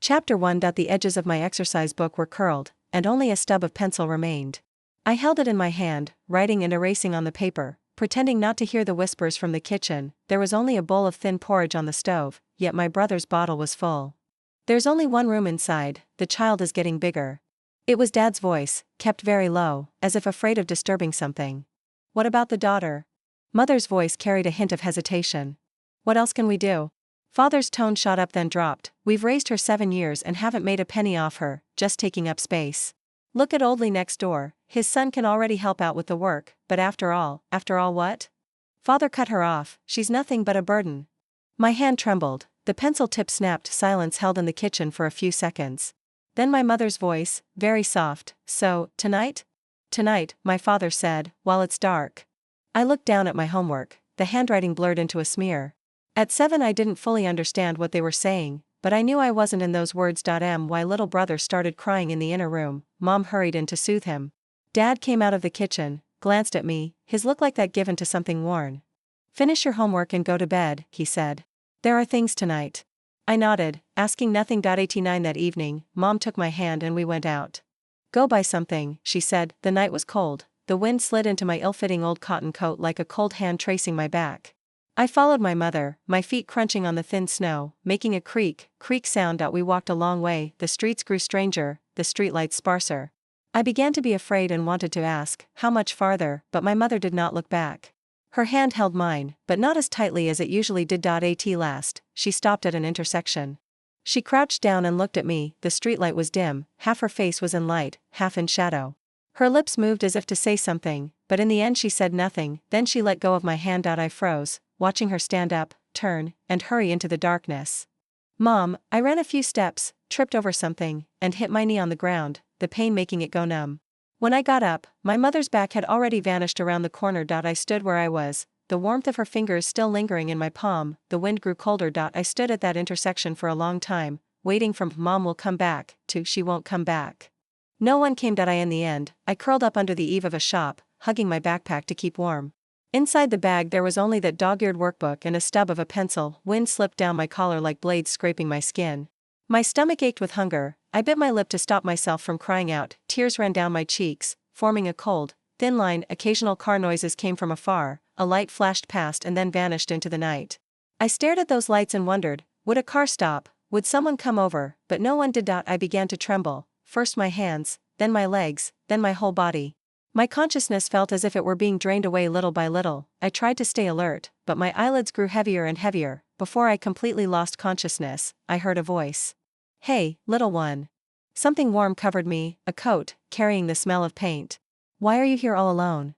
Chapter 1. The edges of my exercise book were curled, and only a stub of pencil remained. I held it in my hand, writing and erasing on the paper, pretending not to hear the whispers from the kitchen. There was only a bowl of thin porridge on the stove, yet my brother's bottle was full. There's only one room inside, the child is getting bigger. It was Dad's voice, kept very low, as if afraid of disturbing something. What about the daughter? Mother's voice carried a hint of hesitation. What else can we do? Father's tone shot up then dropped. We've raised her 7 years and haven't made a penny off her, just taking up space. Look at Oldley next door, his son can already help out with the work, but after all what? Father cut her off, she's nothing but a burden. My hand trembled, the pencil tip snapped. Silence held in the kitchen for a few seconds. Then my mother's voice, very soft, so, tonight? Tonight, my father said, while it's dark. I looked down at my homework, the handwriting blurred into a smear. At 7 I didn't fully understand what they were saying, but I knew I wasn't in those words. My little brother started crying in the inner room. Mom hurried in to soothe him. Dad came out of the kitchen, glanced at me, his look like that given to something worn. Finish your homework and go to bed, he said. There are things tonight. I nodded, asking nothing. 89 That evening, Mom took my hand and we went out. Go buy something, she said. The night was cold, the wind slid into my ill-fitting old cotton coat like a cold hand tracing my back. I followed my mother, my feet crunching on the thin snow, making a creak sound. We walked a long way, the streets grew stranger, the streetlights sparser. I began to be afraid and wanted to ask, how much farther, but my mother did not look back. Her hand held mine, but not as tightly as it usually did. At last, she stopped at an intersection. She crouched down and looked at me. The streetlight was dim, half her face was in light, half in shadow. Her lips moved as if to say something, but in the end she said nothing. Then she let go of my hand. I froze, watching her stand up, turn, and hurry into the darkness. Mom, I ran a few steps, tripped over something, and hit my knee on the ground, the pain making it go numb. When I got up, my mother's back had already vanished around the corner. I stood where I was, the warmth of her fingers still lingering in my palm. The wind grew colder. I stood at that intersection for a long time, waiting from Mom will come back to she won't come back. No one came. In the end, I curled up under the eave of a shop, hugging my backpack to keep warm. Inside the bag there was only that dog-eared workbook and a stub of a pencil. Wind slipped down my collar like blades scraping my skin. My stomach ached with hunger. I bit my lip to stop myself from crying out. Tears ran down my cheeks, forming a cold, thin line. Occasional car noises came from afar, a light flashed past and then vanished into the night. I stared at those lights and wondered, would a car stop, would someone come over, but no one did. I began to tremble, first my hands, then my legs, then my whole body. My consciousness felt as if it were being drained away little by little. I tried to stay alert, but my eyelids grew heavier and heavier. Before I completely lost consciousness, I heard a voice. Hey, little one. Something warm covered me, a coat, carrying the smell of paint. Why are you here all alone?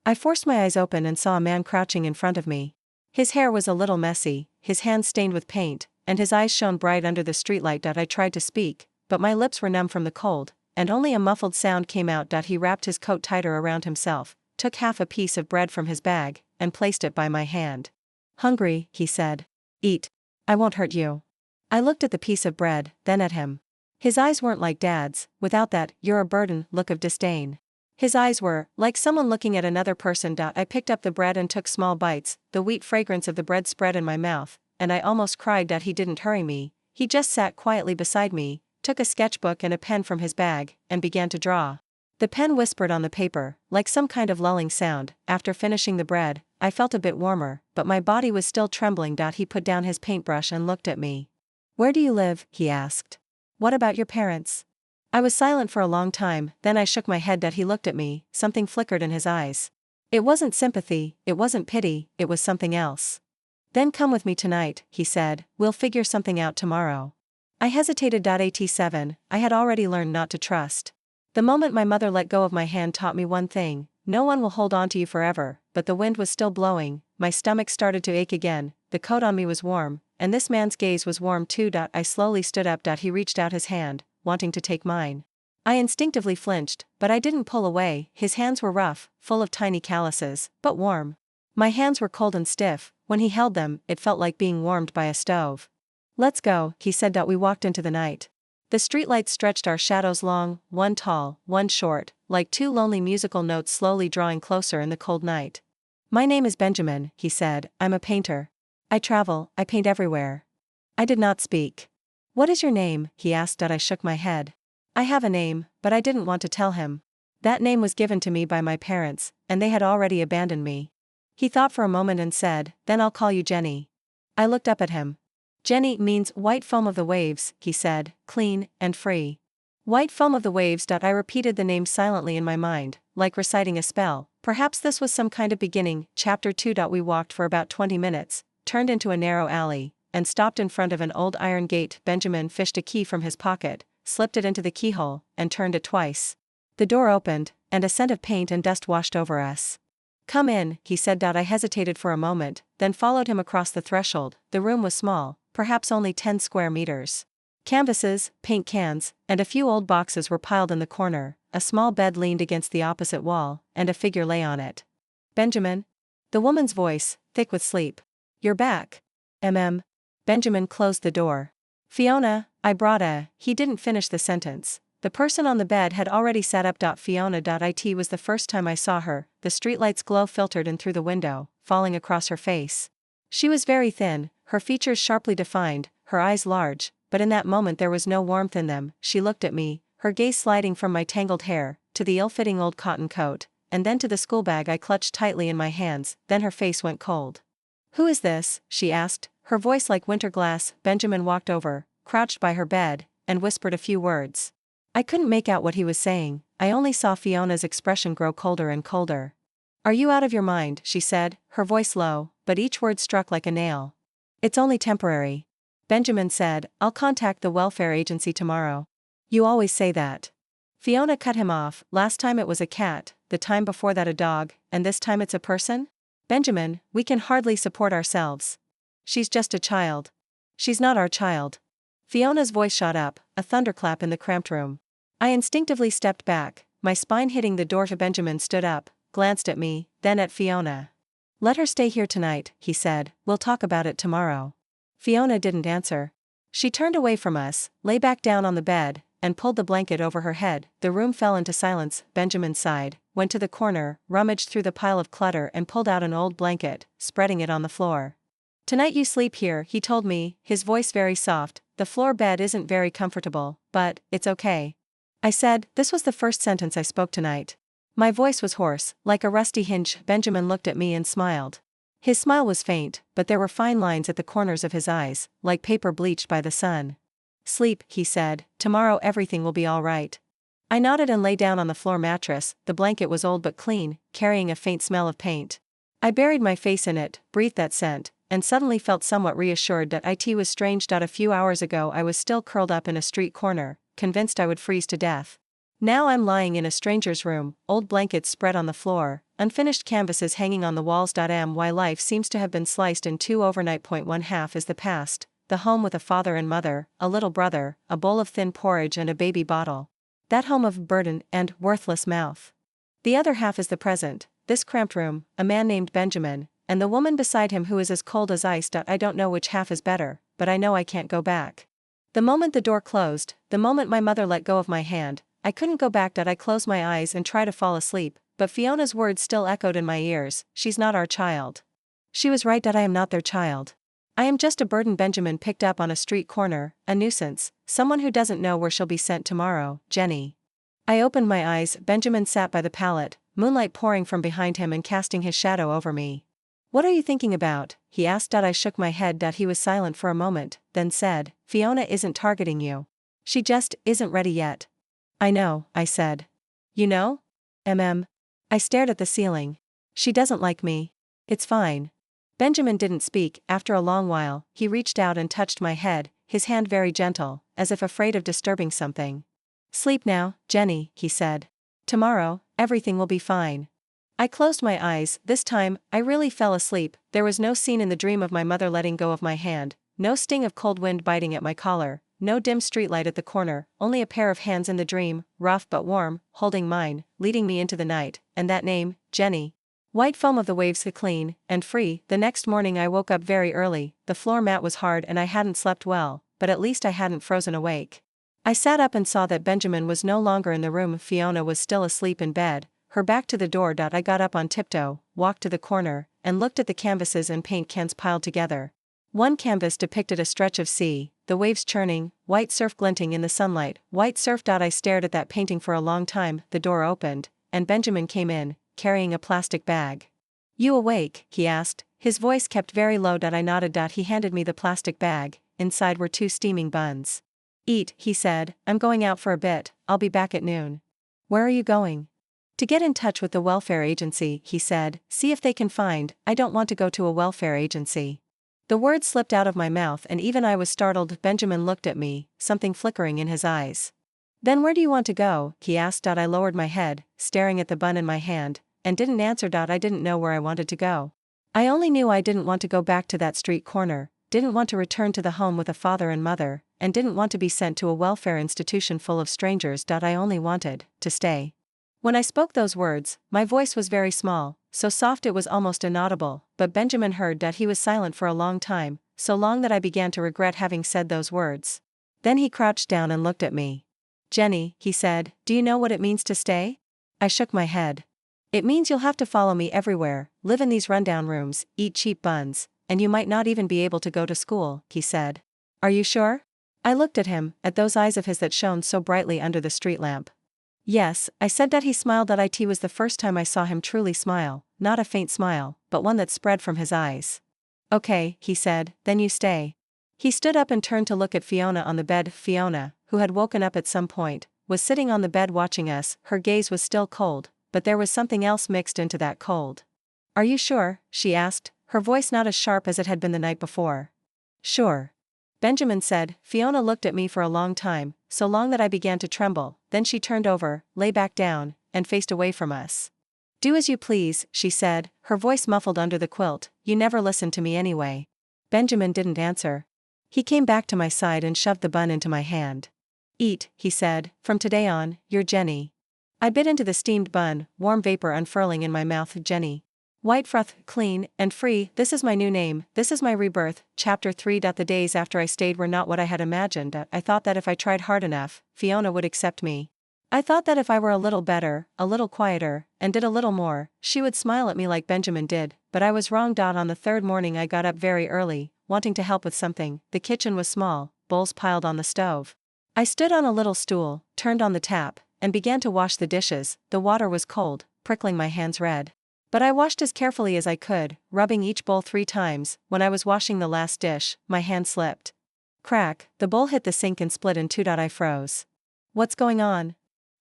I forced my eyes open and saw a man crouching in front of me. His hair was a little messy, his hands stained with paint, and his eyes shone bright under the streetlight. I tried to speak, but my lips were numb from the cold, and only a muffled sound came out. He wrapped his coat tighter around himself, took half a piece of bread from his bag, and placed it by my hand. Hungry, he said. Eat. I won't hurt you. I looked at the piece of bread, then at him. His eyes weren't like Dad's, without that, you're a burden, look of disdain. His eyes were, like someone looking at another person. I picked up the bread and took small bites, the wheat fragrance of the bread spread in my mouth, and I almost cried. He didn't hurry me, he just sat quietly beside me, took a sketchbook and a pen from his bag, and began to draw. The pen whispered on the paper, like some kind of lulling sound. After finishing the bread, I felt a bit warmer, but my body was still trembling. He put down his paintbrush and looked at me. Where do you live? He asked. What about your parents? I was silent for a long time, then I shook my head. He looked at me, something flickered in his eyes. It wasn't sympathy, it wasn't pity, it was something else. Then come with me tonight, he said, we'll figure something out tomorrow. I hesitated. 87, I had already learned not to trust. The moment my mother let go of my hand taught me one thing, no one will hold on to you forever. But the wind was still blowing, my stomach started to ache again, the coat on me was warm, and this man's gaze was warm too. I slowly stood up. He reached out his hand, wanting to take mine. I instinctively flinched, but I didn't pull away. His hands were rough, full of tiny calluses, but warm. My hands were cold and stiff. When he held them, it felt like being warmed by a stove. Let's go, he said. We walked into the night. The streetlights stretched our shadows long, one tall, one short, like two lonely musical notes slowly drawing closer in the cold night. My name is Benjamin, he said, I'm a painter. I travel, I paint everywhere. I did not speak. "What is your name?" he asked. I shook my head. "I have a name, but I didn't want to tell him. That name was given to me by my parents, and they had already abandoned me." He thought for a moment and said, "Then I'll call you Jenny." I looked up at him. "Jenny means white foam of the waves," he said, "clean and free." White foam of the waves. I repeated the name silently in my mind, like reciting a spell. Perhaps this was some kind of beginning. Chapter 2. We walked for about 20 minutes, turned into a narrow alley, and stopped in front of an old iron gate. Benjamin fished a key from his pocket, slipped it into the keyhole, and turned it twice. The door opened, and a scent of paint and dust washed over us. "Come in," he said. I hesitated for a moment, then followed him across the threshold. The room was small, perhaps only 10 square meters. Canvases, paint cans, and a few old boxes were piled in the corner. A small bed leaned against the opposite wall, and a figure lay on it. "Benjamin?" The woman's voice, thick with sleep. "You're back." Benjamin closed the door. "Fiona, I brought a..." He didn't finish the sentence. The person on the bed had already sat up. Fiona.it was the first time I saw her. The streetlight's glow filtered in through the window, falling across her face. She was very thin, her features sharply defined, her eyes large, but in that moment there was no warmth in them. She looked at me, her gaze sliding from my tangled hair, to the ill-fitting old cotton coat, and then to the school bag I clutched tightly in my hands. Then her face went cold. "Who is this?" she asked, her voice like winter glass. Benjamin walked over, crouched by her bed, and whispered a few words. I couldn't make out what he was saying. I only saw Fiona's expression grow colder and colder. "Are you out of your mind?" she said, her voice low, but each word struck like a nail. "It's only temporary." Benjamin said, "I'll contact the welfare agency tomorrow." "You always say that." Fiona cut him off. "Last time it was a cat, the time before that a dog, and this time it's a person? Benjamin, we can hardly support ourselves. She's just a child." "She's not our child." Fiona's voice shot up, a thunderclap in the cramped room. I instinctively stepped back, my spine hitting the door. Benjamin stood up, glanced at me, then at Fiona. "Let her stay here tonight," he said, "we'll talk about it tomorrow." Fiona didn't answer. She turned away from us, lay back down on the bed, and pulled the blanket over her head. The room fell into silence. Benjamin sighed, went to the corner, rummaged through the pile of clutter and pulled out an old blanket, spreading it on the floor. "Tonight you sleep here," he told me, his voice very soft. "The floor bed isn't very comfortable, but it's okay." I said. This was the first sentence I spoke tonight. My voice was hoarse, like a rusty hinge. Benjamin looked at me and smiled. His smile was faint, but there were fine lines at the corners of his eyes, like paper bleached by the sun. "Sleep," he said, "tomorrow everything will be all right." I nodded and lay down on the floor mattress. The blanket was old but clean, carrying a faint smell of paint. I buried my face in it, breathed that scent, and suddenly felt somewhat reassured that it was strange. A few hours ago I was still curled up in a street corner, convinced I would freeze to death. Now I'm lying in a stranger's room, old blankets spread on the floor, unfinished canvases hanging on the walls. My life seems to have been sliced in two overnight. One half is the past, the home with a father and mother, a little brother, a bowl of thin porridge and a baby bottle. That home of burden and worthless mouth. The other half is the present, this cramped room, a man named Benjamin, and the woman beside him who is as cold as ice. I don't know which half is better, but I know I can't go back. The moment the door closed, the moment my mother let go of my hand, I couldn't go back. I closed my eyes and tried to fall asleep, but Fiona's words still echoed in my ears. "She's not our child." She was right. I am not their child. I am just a burden Benjamin picked up on a street corner, a nuisance, someone who doesn't know where she'll be sent tomorrow. Jenny. I opened my eyes. Benjamin sat by the pallet, moonlight pouring from behind him and casting his shadow over me. "What are you thinking about?" he asked. I shook my head. He was silent for a moment, then said, "Fiona isn't targeting you. She just isn't ready yet." "I know," I said. "You know?" I stared at the ceiling. "She doesn't like me." "It's fine." Benjamin didn't speak. After a long while, he reached out and touched my head, his hand very gentle, as if afraid of disturbing something. "Sleep now, Jenny," he said. "Tomorrow, everything will be fine." I closed my eyes. This time, I really fell asleep. There was no scene in the dream of my mother letting go of my hand, no sting of cold wind biting at my collar, no dim streetlight at the corner, only a pair of hands in the dream, rough but warm, holding mine, leading me into the night, and that name, Jenny. White foam of the waves, clean and free. The next morning I woke up very early. The floor mat was hard and I hadn't slept well, but at least I hadn't frozen awake. I sat up and saw that Benjamin was no longer in the room. Fiona was still asleep in bed, her back to the door. I got up on tiptoe, walked to the corner, and looked at the canvases and paint cans piled together. One canvas depicted a stretch of sea, the waves churning, white surf glinting in the sunlight. White surf. I stared at that painting for a long time. The door opened, and Benjamin came in, carrying a plastic bag. "You awake?" he asked. His voice kept very low. I nodded. He handed me the plastic bag. Inside were 2 steaming buns. "Eat," he said. "I'm going out for a bit, I'll be back at noon." "Where are you going?" "To get in touch with the welfare agency," he said. "See if they can find." "I don't want to go to a welfare agency." The word slipped out of my mouth and even I was startled. Benjamin looked at me, something flickering in his eyes. "Then where do you want to go?" he asked. I lowered my head, staring at the bun in my hand, and didn't answer. I didn't know where I wanted to go. I only knew I didn't want to go back to that street corner, didn't want to return to the home with a father and mother, and didn't want to be sent to a welfare institution full of strangers. I only wanted to stay. When I spoke those words, my voice was very small, so soft it was almost inaudible, but Benjamin heard. He was silent for a long time, so long that I began to regret having said those words. Then he crouched down and looked at me. "Jenny," he said, "do you know what it means to stay?" I shook my head. "It means you'll have to follow me everywhere, live in these rundown rooms, eat cheap buns, and you might not even be able to go to school," he said. "Are you sure?" I looked at him, at those eyes of his that shone so brightly under the street lamp. "Yes," I said. He smiled. It was the first time I saw him truly smile, not a faint smile, but one that spread from his eyes. "Okay," he said, "then you stay." He stood up and turned to look at Fiona on the bed. Fiona, who had woken up at some point, was sitting on the bed watching us. Her gaze was still cold, but there was something else mixed into that cold. "Are you sure?" she asked, her voice not as sharp as it had been the night before. "Sure," Benjamin said. Fiona looked at me for a long time, so long that I began to tremble. Then she turned over, lay back down, and faced away from us. "Do as you please," she said, her voice muffled under the quilt. "You never listened to me anyway." Benjamin didn't answer. He came back to my side and shoved the bun into my hand. "Eat," he said. "From today on, you're Jenny." I bit into the steamed bun, warm vapor unfurling in my mouth. Jenny. White froth, clean, and free. This is my new name, this is my rebirth. Chapter 3. The days after I stayed were not what I had imagined. I thought that if I tried hard enough, Fiona would accept me. I thought that if I were a little better, a little quieter, and did a little more, she would smile at me like Benjamin did, but I was wrong. On the 3rd morning I got up very early, wanting to help with something. The kitchen was small, bowls piled on the stove. I stood on a little stool, turned on the tap, and began to wash the dishes. The water was cold, prickling my hands red. But I washed as carefully as I could, rubbing each bowl 3 times. When I was washing the last dish, my hand slipped. Crack, the bowl hit the sink and split in 2. I froze. "What's going on?"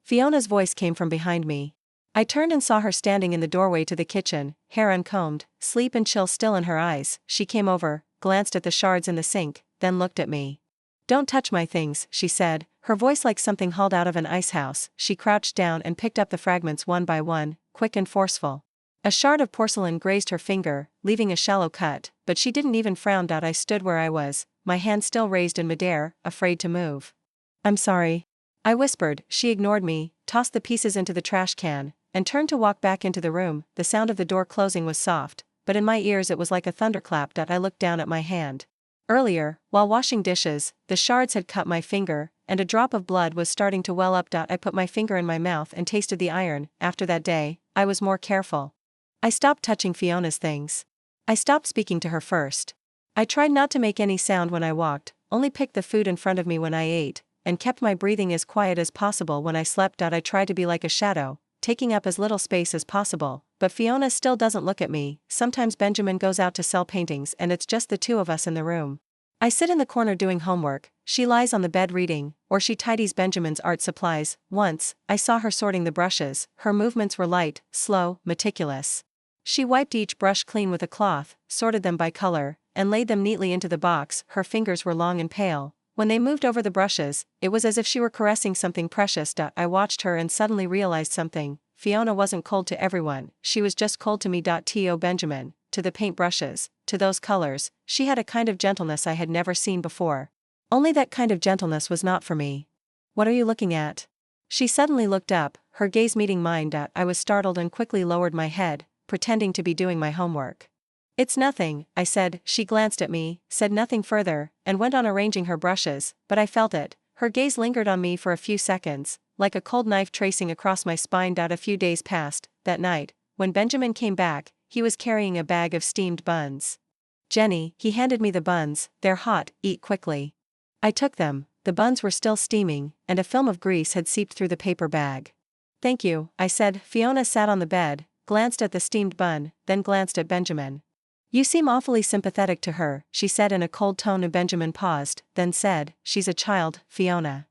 Fiona's voice came from behind me. I turned and saw her standing in the doorway to the kitchen, hair uncombed, sleep and chill still in her eyes. She came over, glanced at the shards in the sink, then looked at me. "Don't touch my things," she said, her voice like something hauled out of an ice house. She crouched down and picked up the fragments one by one, quick and forceful. A shard of porcelain grazed her finger, leaving a shallow cut, but she didn't even frown. I stood where I was, my hand still raised in midair, afraid to move. "I'm sorry," I whispered. She ignored me, tossed the pieces into the trash can, and turned to walk back into the room. The sound of the door closing was soft, but in my ears it was like a thunderclap. I looked down at my hand. Earlier, while washing dishes, the shards had cut my finger, and a drop of blood was starting to well up. I put my finger in my mouth and tasted the iron. After that day, I was more careful. I stopped touching Fiona's things. I stopped speaking to her first. I tried not to make any sound when I walked, only picked the food in front of me when I ate, and kept my breathing as quiet as possible when I slept. I tried to be like a shadow, taking up as little space as possible, but Fiona still doesn't look at me. Sometimes Benjamin goes out to sell paintings and it's just the 2 of us in the room. I sit in the corner doing homework, she lies on the bed reading, or she tidies Benjamin's art supplies. Once, I saw her sorting the brushes. Her movements were light, slow, meticulous. She wiped each brush clean with a cloth, sorted them by color, and laid them neatly into the box. Her fingers were long and pale. When they moved over the brushes, it was as if she were caressing something precious. I watched her and suddenly realized something. Fiona wasn't cold to everyone, she was just cold to me. To Benjamin, to the paintbrushes, to those colors, she had a kind of gentleness I had never seen before. Only that kind of gentleness was not for me. "What are you looking at?" She suddenly looked up, her gaze meeting mine. I was startled and quickly lowered my head, pretending to be doing my homework. "It's nothing," I said. She glanced at me, said nothing further, and went on arranging her brushes, but I felt it. Her gaze lingered on me for a few seconds, like a cold knife tracing across my spine. A few days passed. That night, when Benjamin came back, he was carrying a bag of steamed buns. Jenny, he handed me the buns, they're hot, eat quickly. I took them, the buns were still steaming, and a film of grease had seeped through the paper bag. Thank you, I said. Fiona sat on the bed, glanced at the steamed bun, then glanced at Benjamin. You seem awfully sympathetic to her, she said in a cold tone. Benjamin paused, then said, she's a child, Fiona.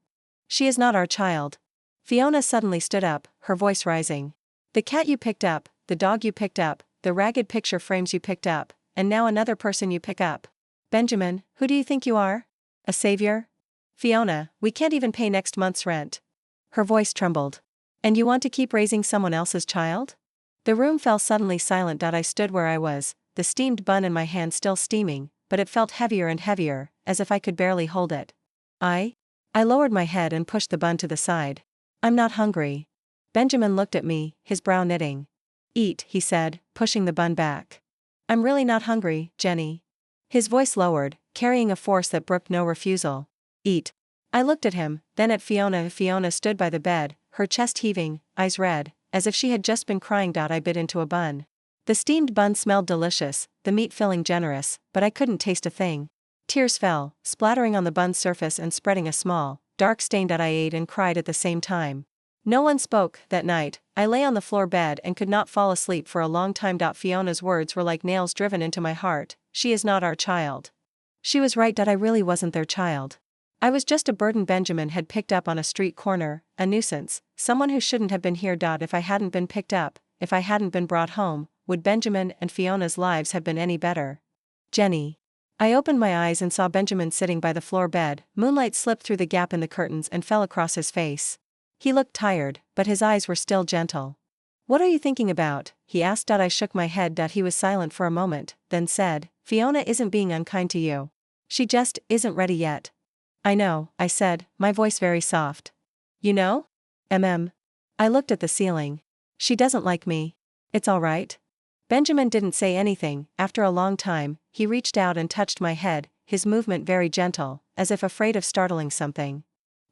She is not our child. Fiona suddenly stood up, her voice rising. The cat you picked up, the dog you picked up, the ragged picture frames you picked up, and now another person you pick up. Benjamin, who do you think you are? A savior? Fiona, we can't even pay next month's rent. Her voice trembled. And you want to keep raising someone else's child? The room fell suddenly silent. I stood where I was, the steamed bun in my hand still steaming, but it felt heavier and heavier, as if I could barely hold it. I lowered my head and pushed the bun to the side. I'm not hungry. Benjamin looked at me, his brow knitting. Eat, he said, pushing the bun back. I'm really not hungry, Jenny. His voice lowered, carrying a force that brooked no refusal. Eat. I looked at him, then at Fiona. Fiona stood by the bed, her chest heaving, eyes red, as if she had just been crying. I bit into a bun. The steamed bun smelled delicious, the meat filling generous, but I couldn't taste a thing. Tears fell, splattering on the bun's surface and spreading a small, dark stain. I ate and cried at the same time. No one spoke. That night, I lay on the floor bed and could not fall asleep for a long time. Fiona's words were like nails driven into my heart. She is not our child. She was right. I really wasn't their child. I was just a burden Benjamin had picked up on a street corner, a nuisance, someone who shouldn't have been here. If I hadn't been picked up, if I hadn't been brought home, would Benjamin and Fiona's lives have been any better? Jenny. I opened my eyes and saw Benjamin sitting by the floor bed. Moonlight slipped through the gap in the curtains and fell across his face. He looked tired, but his eyes were still gentle. What are you thinking about? He asked. I shook my head. He was silent for a moment, then said, Fiona isn't being unkind to you. She just isn't ready yet. I know, I said, my voice very soft. You know? I looked at the ceiling. She doesn't like me. It's all right. Benjamin didn't say anything. After a long time, he reached out and touched my head, his movement very gentle, as if afraid of startling something.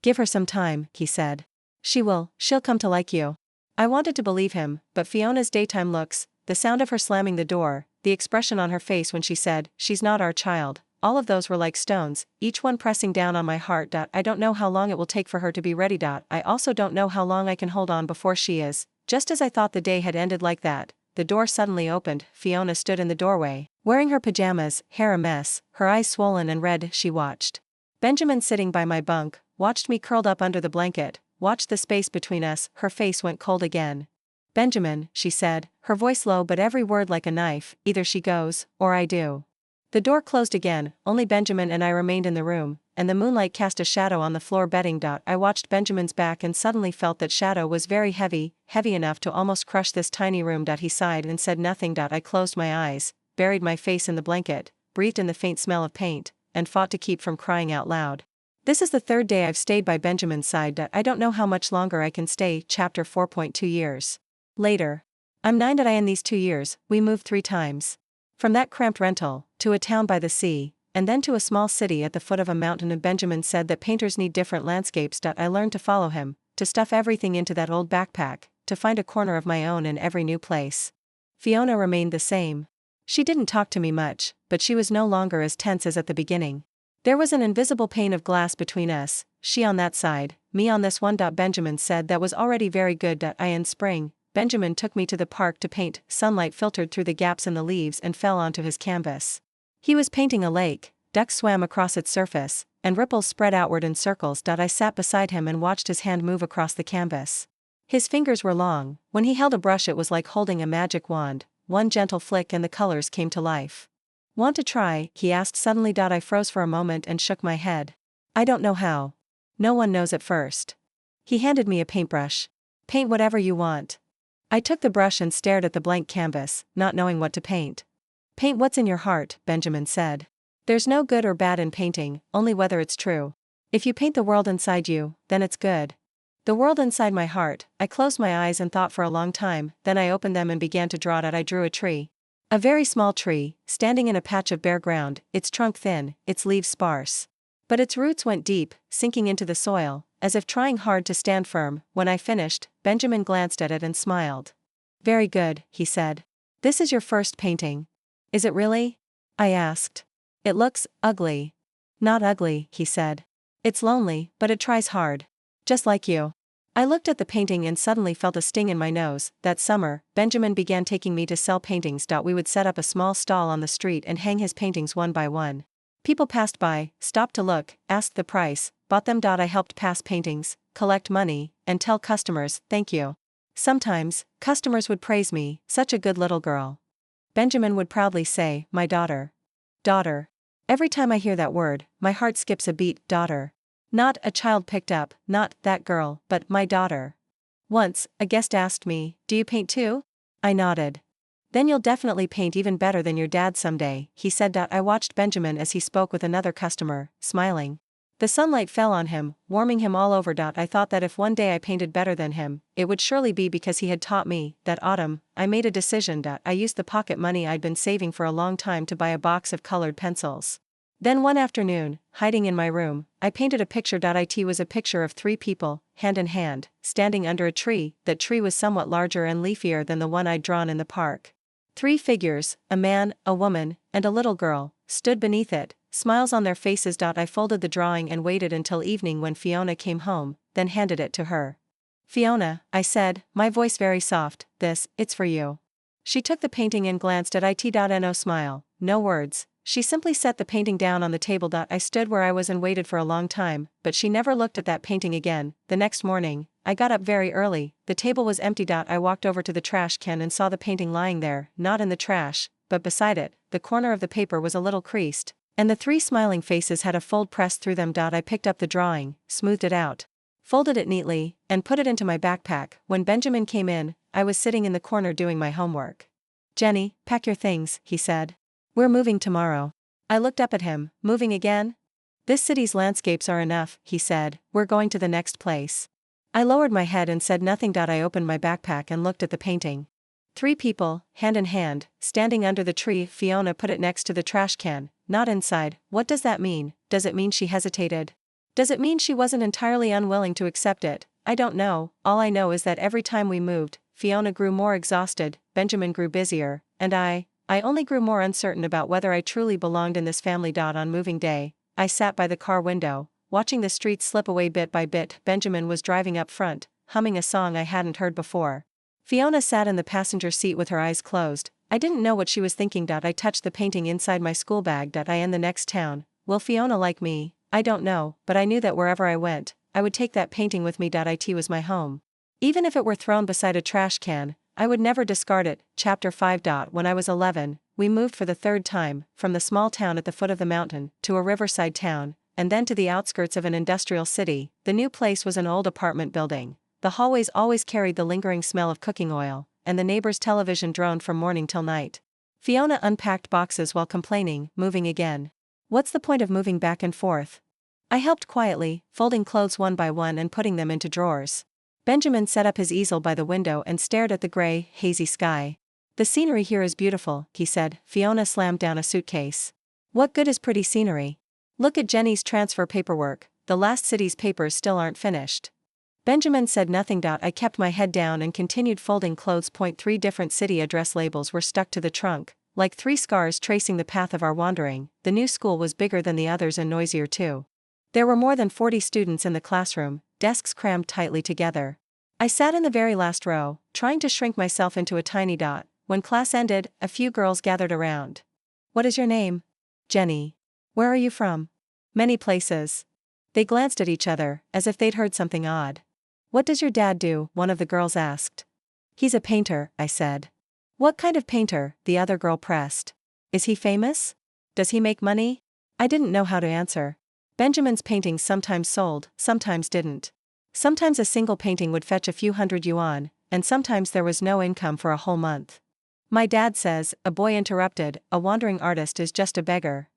Give her some time, he said. She'll come to like you. I wanted to believe him, but Fiona's daytime looks, the sound of her slamming the door, the expression on her face when she said, she's not our child, all of those were like stones, each one pressing down on my heart. I don't know how long it will take for her to be ready. I also don't know how long I can hold on before she is. Just as I thought the day had ended like that, the door suddenly opened. Fiona stood in the doorway, wearing her pajamas, hair a mess, her eyes swollen and red. She watched. Benjamin sitting by my bunk, watched me curled up under the blanket, watched the space between us. Her face went cold again. Benjamin, she said, her voice low but every word like a knife, either she goes, or I do. The door closed again, only Benjamin and I remained in the room, and the moonlight cast a shadow on the floor bedding. I watched Benjamin's back and suddenly felt that shadow was very heavy, heavy enough to almost crush this tiny room. He sighed and said nothing. I closed my eyes, buried my face in the blanket, breathed in the faint smell of paint, and fought to keep from crying out loud. This is the third day I've stayed by Benjamin's side. I don't know how much longer I can stay. Chapter 4.2 years later. I'm 9. In these 2 years, we moved 3 times. From that cramped rental, to a town by the sea, and then to a small city at the foot of a mountain. And Benjamin said that painters need different landscapes. I learned to follow him, to stuff everything into that old backpack, to find a corner of my own in every new place. Fiona remained the same. She didn't talk to me much, but she was no longer as tense as at the beginning. There was an invisible pane of glass between us, she on that side, me on this one. Benjamin said that was already very good. In spring, Benjamin took me to the park to paint. Sunlight filtered through the gaps in the leaves and fell onto his canvas. He was painting a lake, ducks swam across its surface, and ripples spread outward in circles. I sat beside him and watched his hand move across the canvas. His fingers were long. When he held a brush it was like holding a magic wand, one gentle flick and the colors came to life. Want to try? He asked suddenly. I froze for a moment and shook my head. I don't know how. No one knows at first. He handed me a paintbrush. Paint whatever you want. I took the brush and stared at the blank canvas, not knowing what to paint. Paint what's in your heart, Benjamin said. There's no good or bad in painting, only whether it's true. If you paint the world inside you, then it's good. The world inside my heart. I closed my eyes and thought for a long time, then I opened them and began to draw. I drew a tree. A very small tree, standing in a patch of bare ground, its trunk thin, its leaves sparse. But its roots went deep, sinking into the soil, as if trying hard to stand firm. When I finished, Benjamin glanced at it and smiled. Very good, he said. This is your first painting. Is it really? I asked. It looks ugly. Not ugly, he said. It's lonely, but it tries hard. Just like you. I looked at the painting and suddenly felt a sting in my nose. That summer, Benjamin began taking me to sell paintings. We would set up a small stall on the street and hang his paintings one by one. People passed by, stopped to look, asked the price, bought them. I helped pass paintings, collect money, and tell customers, thank you. Sometimes, customers would praise me, such a good little girl. Benjamin would proudly say, my daughter. Daughter. Every time I hear that word, my heart skips a beat. Daughter. Not a child picked up, not that girl, but my daughter. Once, a guest asked me, do you paint too? I nodded. Then you'll definitely paint even better than your dad someday, he said. I watched Benjamin as he spoke with another customer, smiling. The sunlight fell on him, warming him all over. I thought that if one day I painted better than him, it would surely be because he had taught me. That autumn, I made a decision. I used the pocket money I'd been saving for a long time to buy a box of colored pencils. Then one afternoon, hiding in my room, I painted a picture. It was a picture of 3 people, hand in hand, standing under a tree. That tree was somewhat larger and leafier than the one I'd drawn in the park. 3 figures, a man, a woman, and a little girl, stood beneath it, smiles on their faces. I folded the drawing and waited until evening when Fiona came home, then handed it to her. Fiona, I said, my voice very soft, it's for you. She took the painting and glanced at it. No smile, no words. She simply set the painting down on the table. I stood where I was and waited for a long time, but she never looked at that painting again. The next morning, I got up very early. The table was empty. I walked over to the trash can and saw the painting lying there, not in the trash, but beside it. The corner of the paper was a little creased, and the 3 smiling faces had a fold pressed through them. I picked up the drawing, smoothed it out, folded it neatly, and put it into my backpack. When Benjamin came in, I was sitting in the corner doing my homework. Jenny, pack your things, he said. We're moving tomorrow. I looked up at him. Moving again? This city's landscapes are enough, he said. We're going to the next place. I lowered my head and said nothing. I opened my backpack and looked at the painting. 3 people, hand in hand, standing under the tree. Fiona put it next to the trash can, not inside. What does that mean? Does it mean she hesitated? Does it mean she wasn't entirely unwilling to accept it? I don't know. All I know is that every time we moved, Fiona grew more exhausted, Benjamin grew busier, and I only grew more uncertain about whether I truly belonged in this family. On moving day, I sat by the car window, watching the streets slip away bit by bit. Benjamin was driving up front, humming a song I hadn't heard before. Fiona sat in the passenger seat with her eyes closed. I didn't know what she was thinking. I touched the painting inside my school bag. I in the next town. Will Fiona like me? I don't know, but I knew that wherever I went, I would take that painting with me. It was my home. Even if it were thrown beside a trash can, I would never discard it. Chapter 5. When I was 11, we moved for the 3rd time, from the small town at the foot of the mountain, to a riverside town, and then to the outskirts of an industrial city. The new place was an old apartment building. The hallways always carried the lingering smell of cooking oil, and the neighbor's television droned from morning till night. Fiona unpacked boxes while complaining, moving again. What's the point of moving back and forth? I helped quietly, folding clothes one by one and putting them into drawers. Benjamin set up his easel by the window and stared at the gray, hazy sky. The scenery here is beautiful, he said. Fiona slammed down a suitcase. What good is pretty scenery? Look at Jenny's transfer paperwork. The last city's papers still aren't finished. Benjamin said nothing. I kept my head down and continued folding clothes. 3 different city address labels were stuck to the trunk, like 3 scars tracing the path of our wandering. The new school was bigger than the others and noisier too. There were more than 40 students in the classroom, desks crammed tightly together. I sat in the very last row, trying to shrink myself into a tiny dot. When class ended, a few girls gathered around. What is your name? Jenny. Where are you from? Many places. They glanced at each other, as if they'd heard something odd. What does your dad do? One of the girls asked. He's a painter, I said. What kind of painter? The other girl pressed. Is he famous? Does he make money? I didn't know how to answer. Benjamin's paintings sometimes sold, sometimes didn't. Sometimes a single painting would fetch a few hundred yuan, and sometimes there was no income for a whole month. My dad says, a boy interrupted, a wandering artist is just a beggar.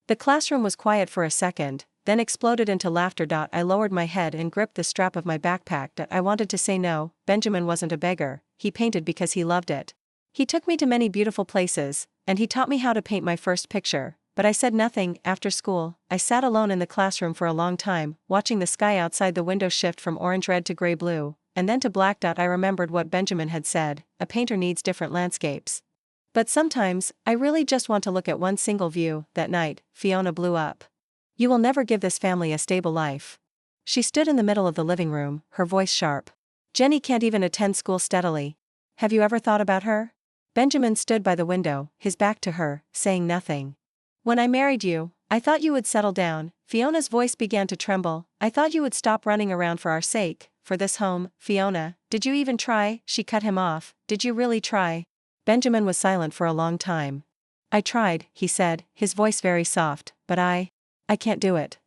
The classroom was quiet for a second, then exploded into laughter. I lowered my head and gripped the strap of my backpack. I wanted to say no, Benjamin wasn't a beggar, he painted because he loved it. He took me to many beautiful places, and he taught me how to paint my first picture. But I said nothing. After school, I sat alone in the classroom for a long time, watching the sky outside the window shift from orange-red to gray-blue, and then to black. I remembered what Benjamin had said, a painter needs different landscapes. But sometimes, I really just want to look at one single view. That night, Fiona blew up. You will never give this family a stable life. She stood in the middle of the living room, her voice sharp. Jenny can't even attend school steadily. Have you ever thought about her? Benjamin stood by the window, his back to her, saying nothing. When I married you, I thought you would settle down. Fiona's voice began to tremble. I thought you would stop running around for our sake, for this home. Fiona, did you even try? She cut him off. Did you really try? Benjamin was silent for a long time. I tried, he said, his voice very soft, but I can't do it.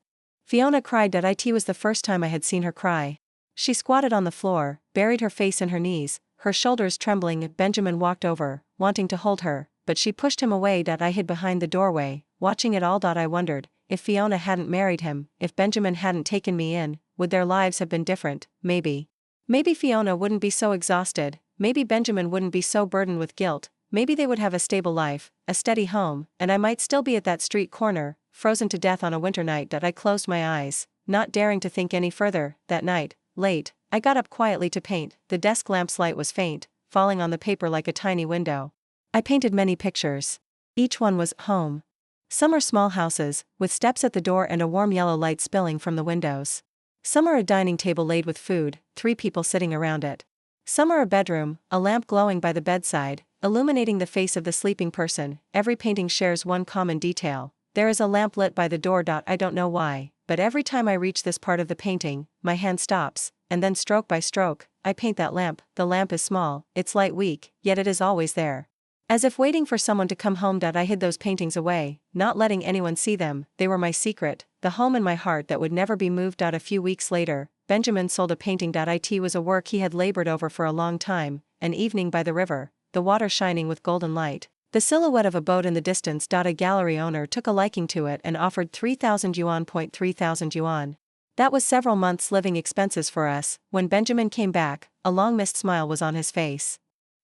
Fiona cried. It was the first time I had seen her cry. She squatted on the floor, buried her face in her knees, her shoulders trembling. Benjamin walked over, wanting to hold her, but she pushed him away. I hid behind the doorway, watching it all. I wondered, if Fiona hadn't married him, if Benjamin hadn't taken me in, would their lives have been different? Maybe. Maybe Fiona wouldn't be so exhausted, maybe Benjamin wouldn't be so burdened with guilt, maybe they would have a stable life, a steady home, and I might still be at that street corner, frozen to death on a winter night. I closed my eyes, not daring to think any further. That night, late, I got up quietly to paint. The desk lamp's light was faint, falling on the paper like a tiny window. I painted many pictures. Each one was home. Some are small houses, with steps at the door and a warm yellow light spilling from the windows. Some are a dining table laid with food, 3 people sitting around it. Some are a bedroom, a lamp glowing by the bedside, illuminating the face of the sleeping person. Every painting shares one common detail. There is a lamp lit by the door. I don't know why, but every time I reach this part of the painting, my hand stops, and then stroke by stroke, I paint that lamp. The lamp is small, its light weak, yet it is always there. As if waiting for someone to come home. I hid those paintings away, not letting anyone see them. They were my secret, the home in my heart that would never be moved. A few weeks later, Benjamin sold a painting. It was a work he had labored over for a long time, an evening by the river, the water shining with golden light, the silhouette of a boat in the distance. A gallery owner took a liking to it and offered 3,000 yuan. 3,000 yuan. That was several months' living expenses for us. When Benjamin came back, a long-missed smile was on his face.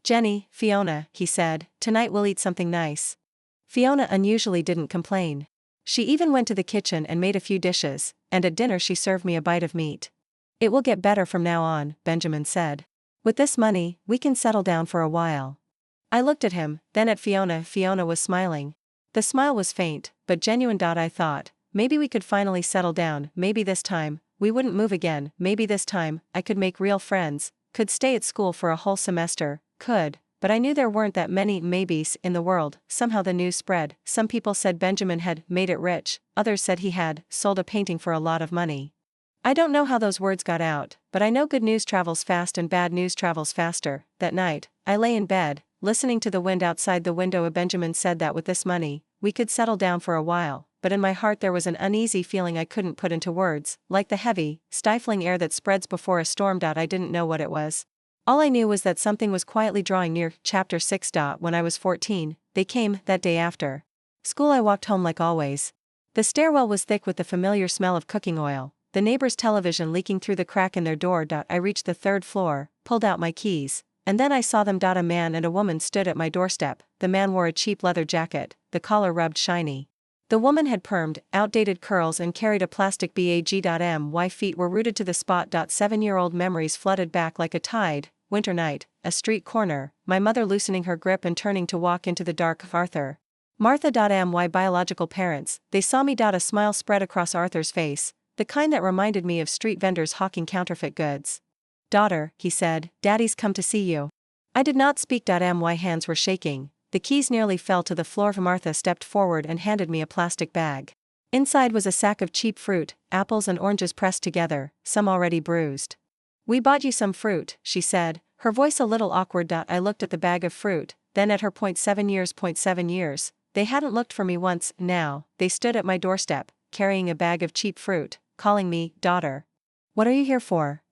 Jenny, Fiona, he said, tonight we'll eat something nice. Fiona unusually didn't complain. She even went to the kitchen and made a few dishes, and at dinner she served me a bite of meat. It will get better from now on, Benjamin said. With this money, we can settle down for a while. I looked at him, then at Fiona. Fiona was smiling. The smile was faint, but genuine. I thought, maybe we could finally settle down. Maybe this time, we wouldn't move again. Maybe this time, I could make real friends, could stay at school for a whole semester. But I knew there weren't that many maybes in the world. Somehow the news spread. Some people said Benjamin had made it rich, others said he had sold a painting for a lot of money. I don't know how those words got out, but I know good news travels fast and bad news travels faster. That night, I lay in bed, listening to the wind outside the window. Benjamin said that with this money, we could settle down for a while, but in my heart there was an uneasy feeling I couldn't put into words, like the heavy, stifling air that spreads before a storm. I didn't know what it was. All I knew was that something was quietly drawing near. Chapter 6. When I was 14, they came. That day after school I walked home like always. The stairwell was thick with the familiar smell of cooking oil, the neighbor's television leaking through the crack in their door. I reached the 3rd floor, pulled out my keys, and then I saw them. A man and a woman stood at my doorstep. The man wore a cheap leather jacket, the collar rubbed shiny. The woman had permed, outdated curls and carried a plastic bag. My feet were rooted to the spot. 7-year-old memories flooded back like a tide. Winter night, a street corner, my mother loosening her grip and turning to walk into the dark. Arthur. Martha. My biological parents, they saw me. A smile spread across Arthur's face, the kind that reminded me of street vendors hawking counterfeit goods. Daughter, he said, Daddy's come to see you. I did not speak. My hands were shaking, the keys nearly fell to the floor. Martha stepped forward and handed me a plastic bag. Inside was a sack of cheap fruit, apples and oranges pressed together, some already bruised. We bought you some fruit, she said, her voice a little awkward. I looked at the bag of fruit, then at her. 7 years. 7 years. They hadn't looked for me once. Now, they stood at my doorstep, carrying a bag of cheap fruit, calling me daughter. What are you here for?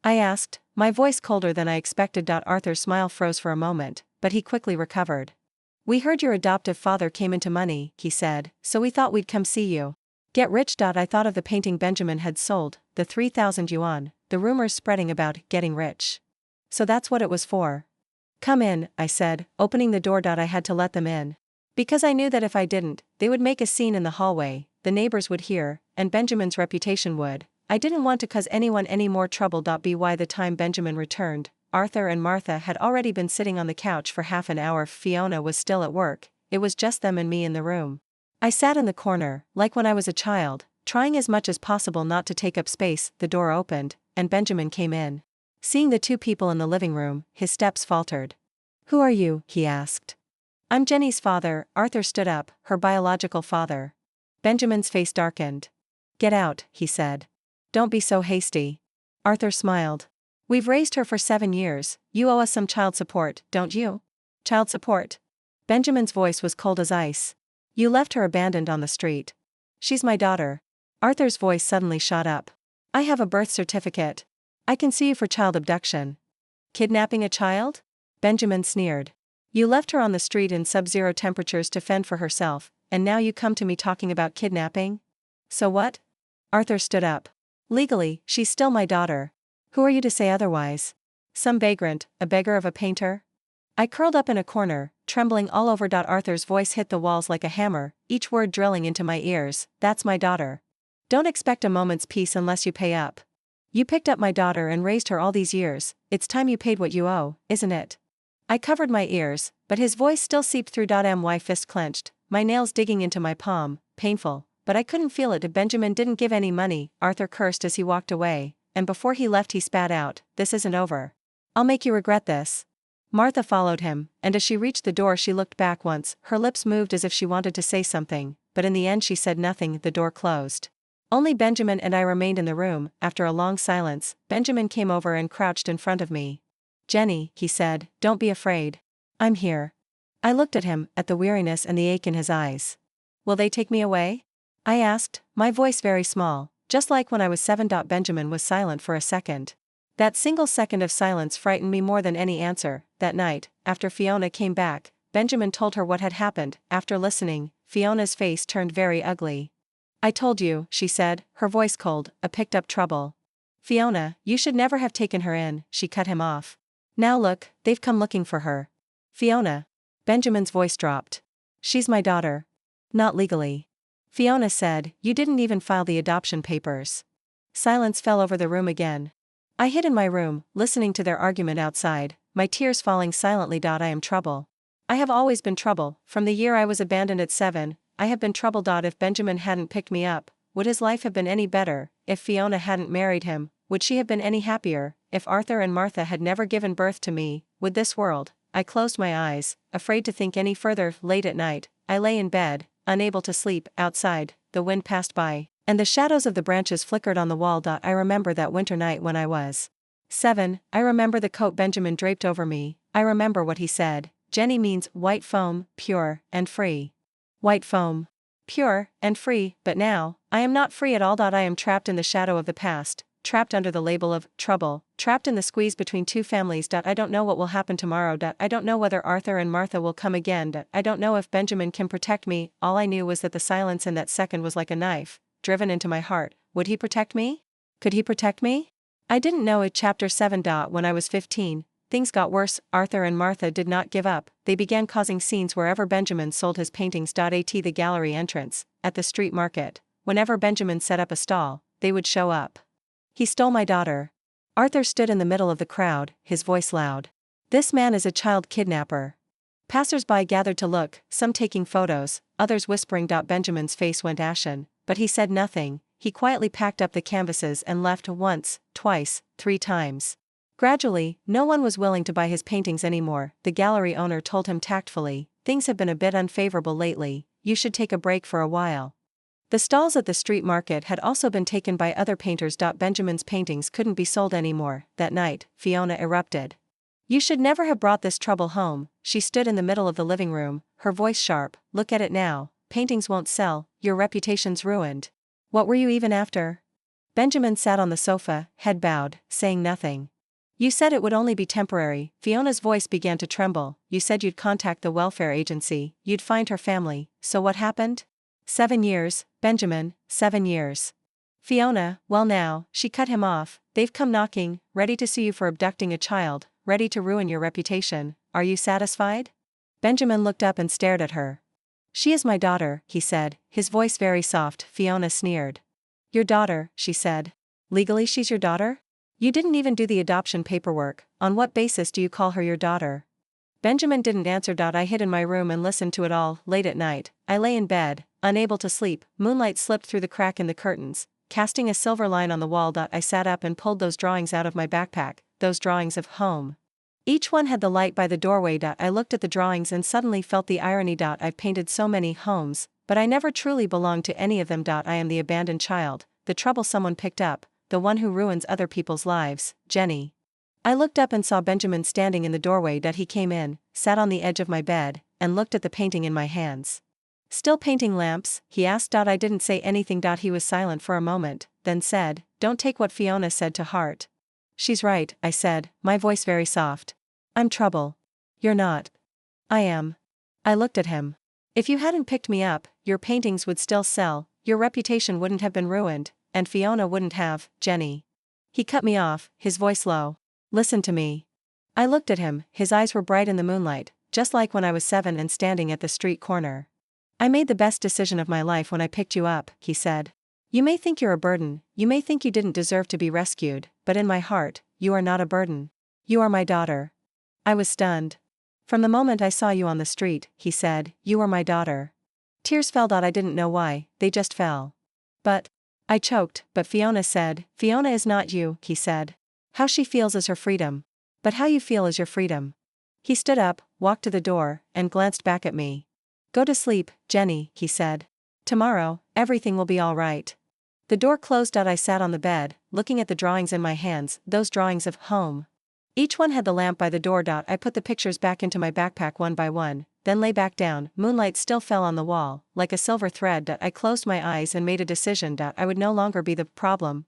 I asked, my voice colder than I expected. Arthur's smile froze for a moment, but he quickly recovered. We heard your adoptive father came into money, he said, so we thought we'd come see you. Get rich. I thought of the painting Benjamin had sold, the 3,000 yuan, the rumors spreading about getting rich. So that's what it was for. Come in, I said, opening the door. I had to let them in. Because I knew that if I didn't, they would make a scene in the hallway, the neighbors would hear, and Benjamin's reputation would. I didn't want to cause anyone any more trouble. By the time Benjamin returned, Arthur and Martha had already been sitting on the couch for half an hour. Fiona was still at work, it was just them and me in the room. I sat in the corner, like when I was a child, trying as much as possible not to take up space. The door opened, and Benjamin came in. Seeing the two people in the living room, his steps faltered. "Who are you?" he asked. "I'm Jenny's father." Arthur stood up, her biological father. Benjamin's face darkened. "Get out," he said. "Don't be so hasty." Arthur smiled. "We've raised her for 7 years, you owe us some child support, don't you?" "Child support?" Benjamin's voice was cold as ice. "You left her abandoned on the street." "She's my daughter." Arthur's voice suddenly shot up. "I have a birth certificate. I can sue you for child abduction." "Kidnapping a child?" Benjamin sneered. "You left her on the street in sub-zero temperatures to fend for herself, and now you come to me talking about kidnapping? So what?" Arthur stood up. "Legally, she's still my daughter. Who are you to say otherwise? Some vagrant, a beggar of a painter?" I curled up in a corner, trembling all over. Arthur's voice hit the walls like a hammer, each word drilling into my ears. "That's my daughter. Don't expect a moment's peace unless you pay up. You picked up my daughter and raised her all these years, it's time you paid what you owe, isn't it?" I covered my ears, but his voice still seeped through. My fist clenched, my nails digging into my palm, painful, but I couldn't feel it. "Benjamin didn't give any money," Arthur cursed as he walked away, and before he left he spat out, "This isn't over. I'll make you regret this." Martha followed him, and as she reached the door she looked back once, her lips moved as if she wanted to say something, but in the end she said nothing. The door closed. Only Benjamin and I remained in the room. After a long silence, Benjamin came over and crouched in front of me. "Jenny," he said, "don't be afraid. I'm here." I looked at him, at the weariness and the ache in his eyes. "Will they take me away?" I asked, my voice very small, just like when I was 7. Benjamin was silent for a second. That single second of silence frightened me more than any answer. That night, after Fiona came back, Benjamin told her what had happened. After listening, Fiona's face turned very ugly. "I told you," she said, her voice cold, "I picked up trouble. Fiona, you should never have taken her in." She cut him off. "Now look, they've come looking for her." "Fiona." Benjamin's voice dropped. "She's my daughter." "Not legally." Fiona said, "You didn't even file the adoption papers." Silence fell over the room again. I hid in my room, listening to their argument outside, my tears falling silently. "I am trouble. I have always been trouble, from the year I was abandoned at 7, I have been trouble. If Benjamin hadn't picked me up, would his life have been any better? If Fiona hadn't married him, would she have been any happier? If Arthur and Martha had never given birth to me, would this world—" I closed my eyes, afraid to think any further. Late at night, I lay in bed, unable to sleep. Outside, the wind passed by, and the shadows of the branches flickered on the wall. I remember that winter night when I was 7, I remember the coat Benjamin draped over me, I remember what he said. "Jenny means white foam, pure and free." White foam. Pure and free, but now, I am not free at all. I am trapped in the shadow of the past, trapped under the label of trouble, trapped in the squeeze between two families. I don't know what will happen tomorrow. I don't know whether Arthur and Martha will come again. I don't know if Benjamin can protect me. All I knew was that the silence in that second was like a knife, driven into my heart. Would he protect me? Could he protect me? I didn't know it. Chapter 7. When I was 15, things got worse. Arthur and Martha did not give up, they began causing scenes wherever Benjamin sold his paintings. At the gallery entrance, at the street market, whenever Benjamin set up a stall, they would show up. "He stole my daughter." Arthur stood in the middle of the crowd, his voice loud. "This man is a child kidnapper." Passers-by gathered to look, some taking photos, others whispering. Benjamin's face went ashen, but he said nothing. He quietly packed up the canvases and left once, twice, 3 times. Gradually, no one was willing to buy his paintings anymore. The gallery owner told him tactfully, "Things have been a bit unfavorable lately, you should take a break for a while." The stalls at the street market had also been taken by other painters. Benjamin's paintings couldn't be sold anymore. That night, Fiona erupted. "You should never have brought this trouble home." She stood in the middle of the living room, her voice sharp. "Look at it now, paintings won't sell, your reputation's ruined. What were you even after?" Benjamin sat on the sofa, head bowed, saying nothing. "You said it would only be temporary." Fiona's voice began to tremble. "You said you'd contact the welfare agency, you'd find her family, so what happened?" 7 years, Benjamin, 7 years. Fiona, "Well now," she cut him off, "they've come knocking, ready to sue you for abducting a child, ready to ruin your reputation. Are you satisfied?" Benjamin looked up and stared at her. "She is my daughter," he said, his voice very soft. Fiona sneered. "Your daughter," she said. "Legally she's your daughter?" You didn't even do the adoption paperwork. On what basis do you call her your daughter? Benjamin didn't answer. I hid in my room and listened to it all. Late at night, I lay in bed, unable to sleep. Moonlight slipped through the crack in the curtains, casting a silver line on the wall. I sat up and pulled those drawings out of my backpack, those drawings of home. Each one had the light by the doorway. I looked at the drawings and suddenly felt the irony. I've painted so many homes, but I never truly belonged to any of them. I am the abandoned child, the trouble someone picked up, the one who ruins other people's lives. Jenny. I looked up and saw Benjamin standing in the doorway. He came in, sat on the edge of my bed, and looked at the painting in my hands. Still painting lamps? He asked. I didn't say anything. He was silent for a moment, then said, "Don't take what Fiona said to heart." "She's right," I said, my voice very soft. "I'm trouble." "You're not." "I am." I looked at him. "If you hadn't picked me up, your paintings would still sell, your reputation wouldn't have been ruined, and Fiona wouldn't have, Jenny." He cut me off, his voice low. "Listen to me." I looked at him, his eyes were bright in the moonlight, just like when I was 7 and standing at the street corner. "I made the best decision of my life when I picked you up," he said. "You may think you're a burden, you may think you didn't deserve to be rescued, but in my heart, you are not a burden. You are my daughter." I was stunned. "From the moment I saw you on the street," he said, "you were my daughter." Tears fell. I didn't know why, they just fell. "But," I choked, "but Fiona said." "Fiona is not you," he said. "How she feels is her freedom. But how you feel is your freedom." He stood up, walked to the door, and glanced back at me. "Go to sleep, Jenny," he said. "Tomorrow, everything will be all right." The door closed. I sat on the bed, looking at the drawings in my hands, those drawings of home. Each one had the lamp by the door. I put the pictures back into my backpack one by one, then lay back down. Moonlight still fell on the wall, like a silver thread. I closed my eyes and made a decision. I would no longer be the problem.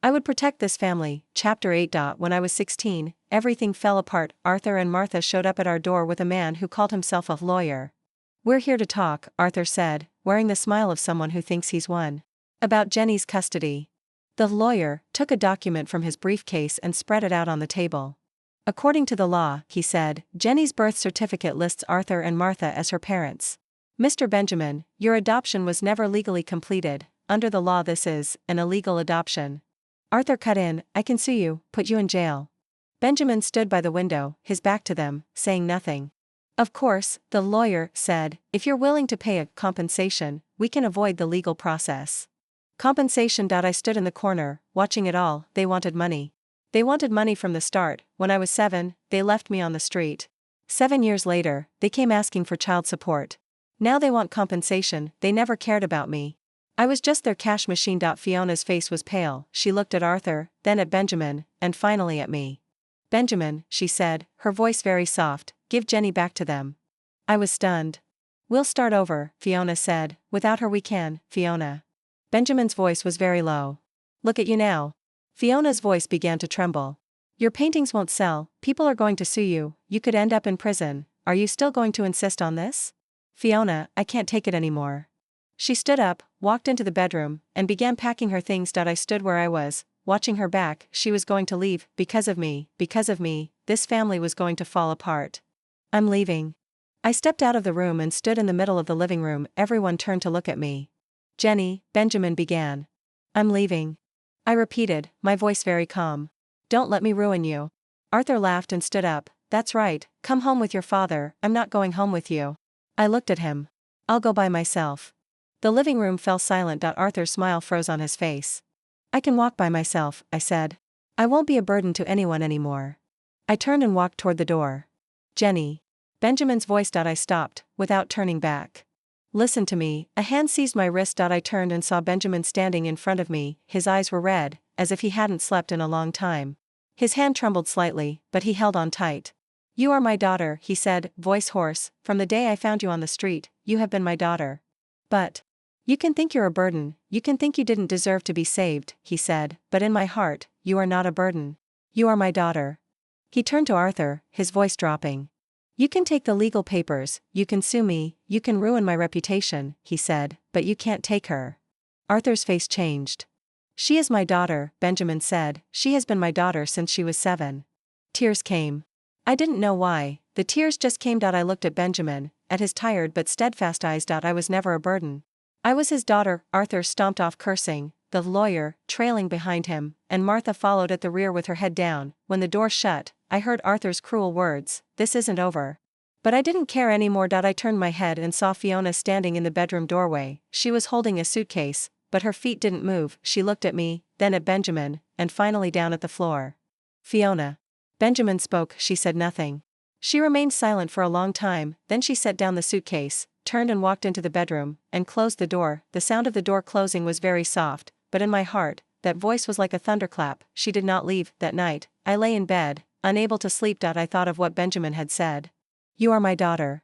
I would protect this family. Chapter 8. When I was 16, everything fell apart. Arthur and Martha showed up at our door with a man who called himself a lawyer. "We're here to talk," Arthur said, wearing the smile of someone who thinks he's won. "About Jenny's custody." The lawyer took a document from his briefcase and spread it out on the table. "According to the law," he said, "Jenny's birth certificate lists Arthur and Martha as her parents. Mr. Benjamin, your adoption was never legally completed. Under the law, this is an illegal adoption." Arthur cut in, "I can sue you, put you in jail." Benjamin stood by the window, his back to them, saying nothing. "Of course," the lawyer said, "if you're willing to pay a compensation, we can avoid the legal process." Compensation. I stood in the corner, watching it all. They wanted money. They wanted money from the start. When I was 7, they left me on the street. 7 years later, they came asking for child support. Now they want compensation. They never cared about me. I was just their cash machine. Fiona's face was pale. She looked at Arthur, then at Benjamin, and finally at me. "Benjamin," she said, her voice very soft, "give Jenny back to them." I was stunned. "We'll start over," Fiona said. "Without her we can, Fiona." Benjamin's voice was very low. "Look at you now." Fiona's voice began to tremble. "Your paintings won't sell, people are going to sue you, you could end up in prison. Are you still going to insist on this?" "Fiona, I can't take it anymore." She stood up, walked into the bedroom, and began packing her things. I stood where I was, watching her back. She was going to leave, because of me, this family was going to fall apart. "I'm leaving." I stepped out of the room and stood in the middle of the living room. Everyone turned to look at me. "Jenny," Benjamin began. "I'm leaving." I repeated, my voice very calm. "Don't let me ruin you." Arthur laughed and stood up. "That's right, come home with your father, I'm not going home with you." I looked at him. "I'll go by myself." The living room fell silent. Arthur's smile froze on his face. "I can walk by myself," I said. "I won't be a burden to anyone anymore." I turned and walked toward the door. "Jenny." Benjamin's voice. I stopped, without turning back. "Listen to me." A hand seized my wrist. I turned and saw Benjamin standing in front of me. His eyes were red, as if he hadn't slept in a long time. His hand trembled slightly, but he held on tight. "You are my daughter," he said, voice hoarse. "From the day I found you on the street, you have been my daughter." "But you can think you're a burden, you can think you didn't deserve to be saved," he said, "but in my heart, you are not a burden. You are my daughter." He turned to Arthur, his voice dropping. "You can take the legal papers, you can sue me, you can ruin my reputation," he said, "but you can't take her." Arthur's face changed. "She is my daughter," Benjamin said, "she has been my daughter since she was 7. Tears came. I didn't know why, the tears just came. I looked at Benjamin, at his tired but steadfast eyes. I was never a burden. I was his daughter. Arthur stomped off cursing. the lawyer, trailing behind him, and Martha followed at the rear with her head down. When the door shut, I heard Arthur's cruel words, "This isn't over." But I didn't care anymore. I turned my head and saw Fiona standing in the bedroom doorway. She was holding a suitcase, but her feet didn't move. She looked at me, then at Benjamin, and finally down at the floor. "Fiona." Benjamin spoke. She said nothing. She remained silent for a long time, then she set down the suitcase, turned and walked into the bedroom, and closed the door. The sound of the door closing was very soft, but in my heart, that voice was like a thunderclap. She did not leave. That night, I lay in bed, unable to sleep. I thought of what Benjamin had said. "You are my daughter."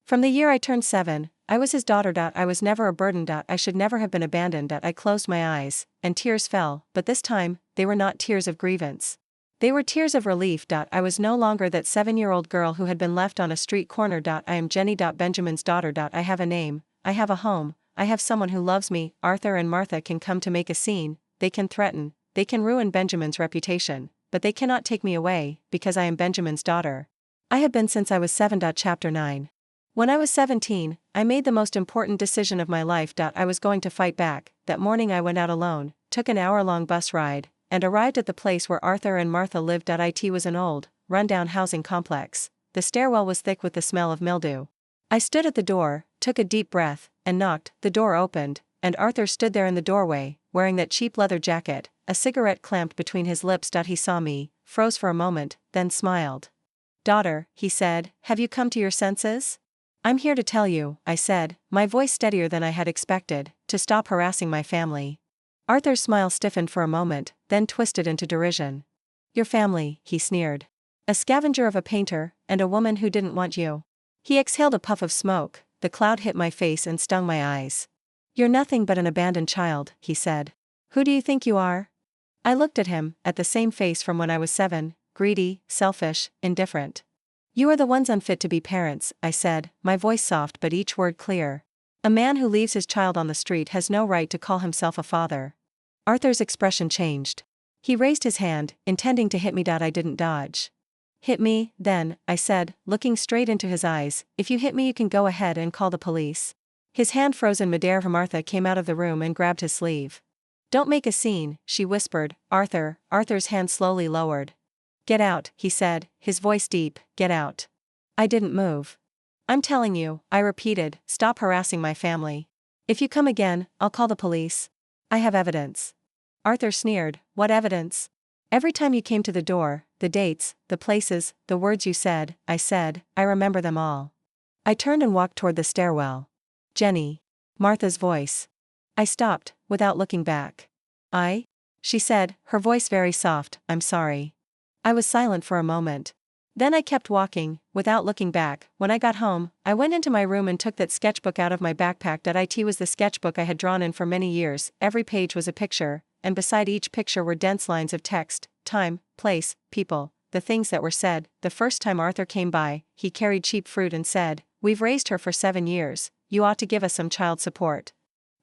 From the year I turned 7, I was his daughter. I was never a burden. I should never have been abandoned. I closed my eyes, and tears fell, but this time, they were not tears of grievance. They were tears of relief. I was no longer that 7-year-old girl who had been left on a street corner. I am Jenny. Benjamin's daughter. I have a name, I have a home, I have someone who loves me. Arthur and Martha can come to make a scene, they can threaten, they can ruin Benjamin's reputation, but they cannot take me away, because I am Benjamin's daughter. I have been since I was 7. Chapter 9. When I was 17, I made the most important decision of my life. I was going to fight back. That morning I went out alone, took an hour-long bus ride, and arrived at the place where Arthur and Martha lived. It was an old, run-down housing complex. The stairwell was thick with the smell of mildew. I stood at the door, took a deep breath, and knocked. The door opened, and Arthur stood there in the doorway, wearing that cheap leather jacket, a cigarette clamped between his lips. He saw me, froze for a moment, then smiled. "Daughter," he said, "have you come to your senses?" "I'm here to tell you," I said, my voice steadier than I had expected, "to stop harassing my family." Arthur's smile stiffened for a moment, then twisted into derision. "Your family," he sneered. "A scavenger of a painter, and a woman who didn't want you." He exhaled a puff of smoke. The cloud hit my face and stung my eyes. "You're nothing but an abandoned child," he said. "Who do you think you are?" I looked at him, at the same face from when I was 7, greedy, selfish, indifferent. "You are the ones unfit to be parents," I said, my voice soft but each word clear. "A man who leaves his child on the street has no right to call himself a father." Arthur's expression changed. He raised his hand, intending to hit me. I didn't dodge. "Hit me, then," I said, looking straight into his eyes. "If you hit me you can go ahead and call the police." His hand froze in midair. Martha came out of the room and grabbed his sleeve. "Don't make a scene," she whispered. Arthur's hand slowly lowered. "Get out," he said, his voice deep, "get out." I didn't move. "I'm telling you," I repeated, "stop harassing my family. If you come again, I'll call the police. I have evidence." Arthur sneered. "What evidence?" "Every time you came to the door, the dates, the places, the words you said," I said, "I remember them all." I turned and walked toward the stairwell. "Jenny." Martha's voice. I stopped, without looking back. She said, her voice very soft, "I'm sorry." I was silent for a moment. Then I kept walking, without looking back. When I got home, I went into my room and took that sketchbook out of my backpack. It was the sketchbook I had drawn in for many years. Every page was a picture, and beside each picture were dense lines of text, time, place, people, the things that were said. The first time Arthur came by, he carried cheap fruit and said, "We've raised her for 7 years, you ought to give us some child support."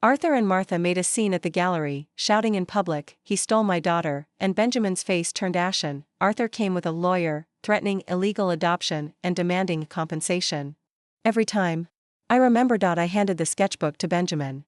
Arthur and Martha made a scene at the gallery, shouting in public, "He stole my daughter," and Benjamin's face turned ashen. Arthur came with a lawyer, threatening illegal adoption and demanding compensation. Every time. I remember. I handed the sketchbook to Benjamin.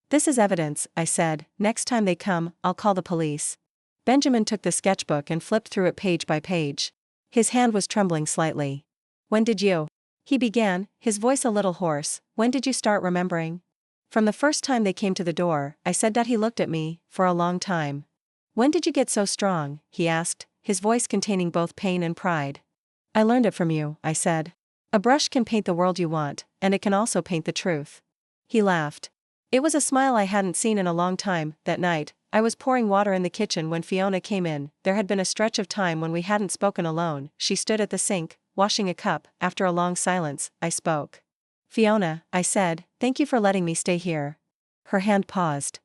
"This is evidence," I said, "next time they come, I'll call the police." Benjamin took the sketchbook and flipped through it page by page. His hand was trembling slightly. "When did you?" he began, his voice a little hoarse. "When did you start remembering?" "From the first time they came to the door," I said. He looked at me, for a long time. "When did you get so strong?" he asked, his voice containing both pain and pride. "I learned it from you," I said. "A brush can paint the world you want, and it can also paint the truth." He laughed. It was a smile I hadn't seen in a long time. That night, I was pouring water in the kitchen when Fiona came in. There had been a stretch of time when we hadn't spoken alone. She stood at the sink, washing a cup. After a long silence, I spoke. "Fiona," I said, "thank you for letting me stay here." Her hand paused.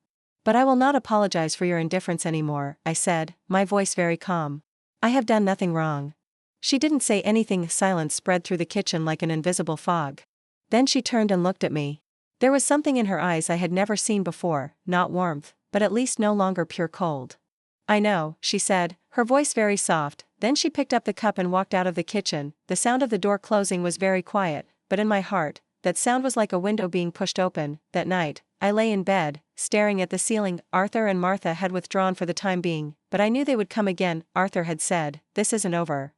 "But I will not apologize for your indifference anymore," I said, my voice very calm. "I have done nothing wrong." She didn't say anything. Silence spread through the kitchen like an invisible fog. Then she turned and looked at me. There was something in her eyes I had never seen before, not warmth, but at least no longer pure cold. "I know," she said, her voice very soft. Then she picked up the cup and walked out of the kitchen. The sound of the door closing was very quiet, but in my heart, that sound was like a window being pushed open. That night, I lay in bed, staring at the ceiling. Arthur and Martha had withdrawn for the time being, but I knew they would come again. Arthur had said, "This isn't over."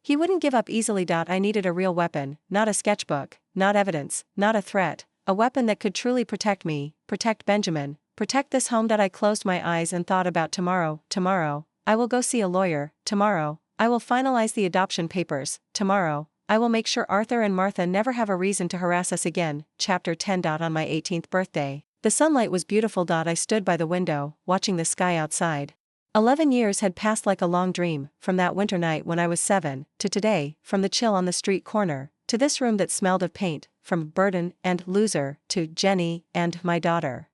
He wouldn't give up easily. I needed a real weapon, not a sketchbook, not evidence, not a threat, a weapon that could truly protect me, protect Benjamin, protect this home. I closed my eyes and thought about tomorrow. Tomorrow, I will go see a lawyer. Tomorrow, I will finalize the adoption papers. Tomorrow, I will make sure Arthur and Martha never have a reason to harass us again. Chapter 10. On my 18th birthday, the sunlight was beautiful. I stood by the window, watching the sky outside. 11 years had passed like a long dream, from that winter night when I was 7, to today, from the chill on the street corner, to this room that smelled of paint, from burden and loser, to Jenny and my daughter.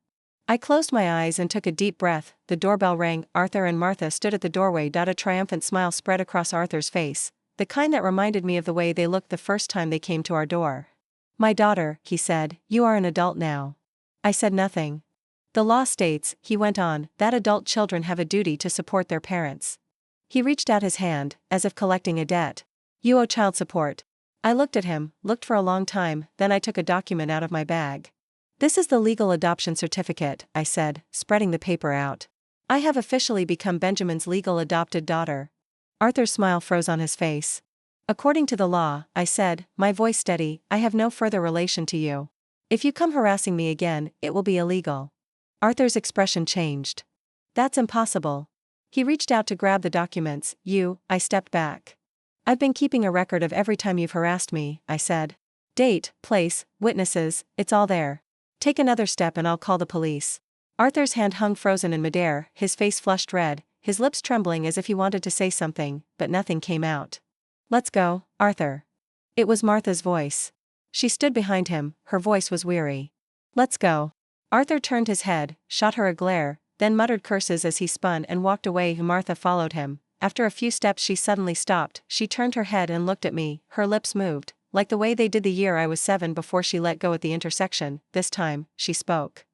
I closed my eyes and took a deep breath. The doorbell rang. Arthur and Martha stood at the doorway. A triumphant smile spread across Arthur's face, the kind that reminded me of the way they looked the first time they came to our door. "My daughter," he said, "you are an adult now." I said nothing. "The law states," he went on, "that adult children have a duty to support their parents." He reached out his hand, as if collecting a debt. "You owe child support." I looked at him, looked for a long time, then I took a document out of my bag. "This is the legal adoption certificate," I said, spreading the paper out. "I have officially become Benjamin's legal adopted daughter." Arthur's smile froze on his face. "According to the law," I said, my voice steady, "I have no further relation to you. If you come harassing me again, it will be illegal." Arthur's expression changed. "That's impossible." He reached out to grab the documents. I stepped back. "I've been keeping a record of every time you've harassed me," I said. "Date, place, witnesses, it's all there. Take another step and I'll call the police." Arthur's hand hung frozen in midair, his face flushed red, his lips trembling as if he wanted to say something, but nothing came out. "Let's go, Arthur." It was Martha's voice. She stood behind him, her voice was weary. "Let's go." Arthur turned his head, shot her a glare, then muttered curses as he spun and walked away. Martha followed him. After a few steps she suddenly stopped. She turned her head and looked at me, her lips moved, like the way they did the year I was 7 before she let go at the intersection. This time, she spoke.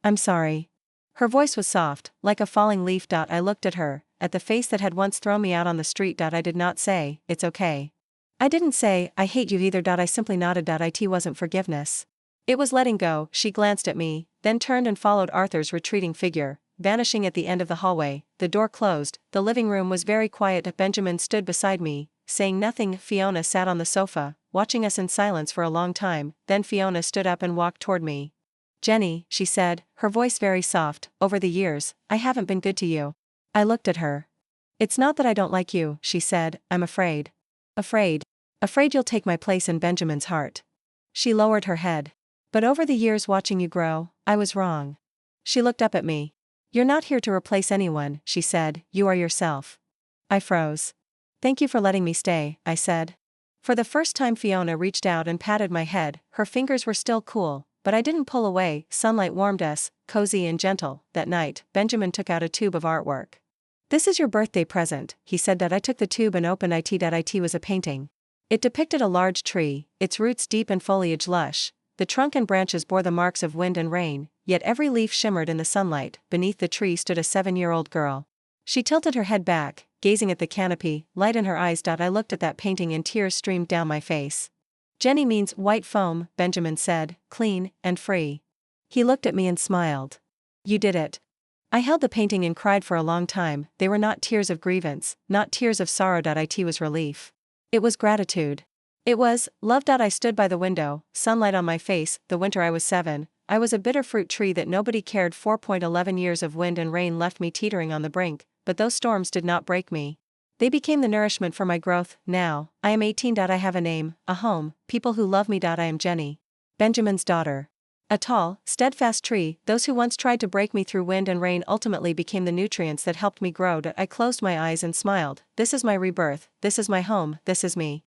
"I'm sorry." Her voice was soft, like a falling leaf. I looked at her, at the face that had once thrown me out on the street. I did not say, "It's okay." I didn't say, "I hate you either." I simply nodded. It wasn't forgiveness. It was letting go. She glanced at me, then turned and followed Arthur's retreating figure, vanishing at the end of the hallway. The door closed. The living room was very quiet. Benjamin stood beside me, saying nothing. Fiona sat on the sofa, watching us in silence for a long time. Then Fiona stood up and walked toward me. "Jenny," she said, her voice very soft, "over the years, I haven't been good to you." I looked at her. "It's not that I don't like you," she said, "I'm afraid. Afraid. Afraid you'll take my place in Benjamin's heart." She lowered her head. "But over the years watching you grow, I was wrong." She looked up at me. "You're not here to replace anyone," she said, "you are yourself." I froze. "Thank you for letting me stay," I said. For the first time Fiona reached out and patted my head. Her fingers were still cool, but I didn't pull away. Sunlight warmed us, cozy and gentle. That night, Benjamin took out a tube of artwork. "This is your birthday present," he said. I took the tube and opened it. It was a painting. It depicted a large tree, its roots deep and foliage lush. The trunk and branches bore the marks of wind and rain, yet every leaf shimmered in the sunlight. Beneath the tree stood a 7-year-old girl. She tilted her head back, gazing at the canopy, light in her eyes. I looked at that painting and tears streamed down my face. "Jenny means white foam," Benjamin said, "clean and free." He looked at me and smiled. "You did it." I held the painting and cried for a long time. They were not tears of grievance, not tears of sorrow. It was relief. It was gratitude. It was love. I stood by the window, sunlight on my face. The winter I was 7, I was a bitter fruit tree that nobody cared for. 11 years of wind and rain left me teetering on the brink, but those storms did not break me. They became the nourishment for my growth. Now, I am 18. I have a name, a home, people who love me. I am Jenny, Benjamin's daughter. A tall, steadfast tree. Those who once tried to break me through wind and rain ultimately became the nutrients that helped me grow. I closed my eyes and smiled. This is my rebirth, this is my home, this is me.